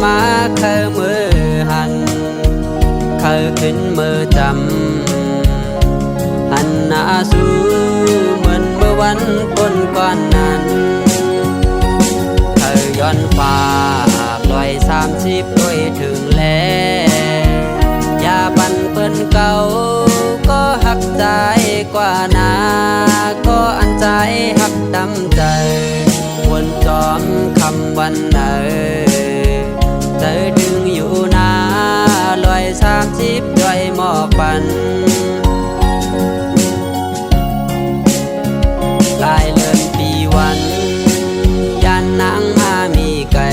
มาเคยมือหันเคยขึ้นมือจำหันหน้าสู้เหมือนเมื่อวันคนก่อนนั้นเคยย้อนฟ้าปล่อย30ด้วยถึงแล้วอย่าปันเปิ้นเก่าก็หักใจกว่านาก็อันใจหักดำใจวนจอมคำวันใจดึงอยู่นาลอย30ด้วยหมอกปันกลายเลื่อนปีวันยันนางมามีไก่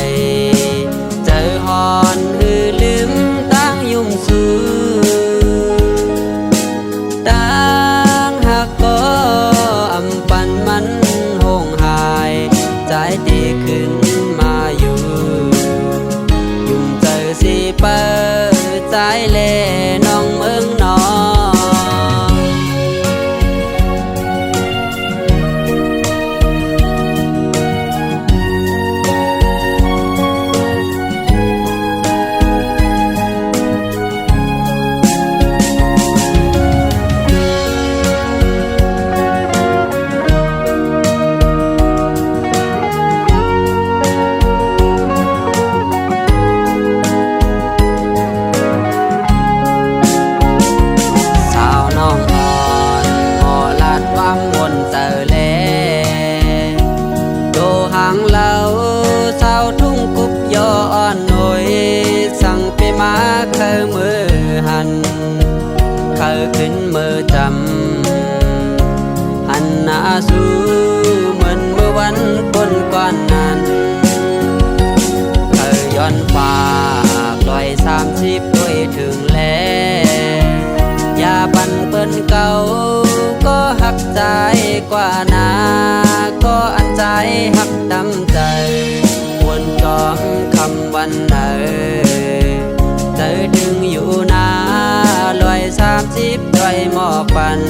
เจอหอนหือลืมตั้งยุ่มสูตั้งหักก็อำปันมันหงหายใจดีขึ้นมาอยู่ยุ่มเจอสิเปิดใจเล่น้องเมืองนอมาเคยมือหันเคยขึ้นมือจำหันหน้าสู้เหมือนเมื่อวันคนก่อนนั้นเคยย้อนฟ้าปล่อย30ด้วยถึงแล้วอย่าปันเปิ้นเก่าก็หักใจกว่านาก็อันใจหักดำใจวนจอมคำวันใจดึงอยู่นาลอย30ด้วยหมอกปัน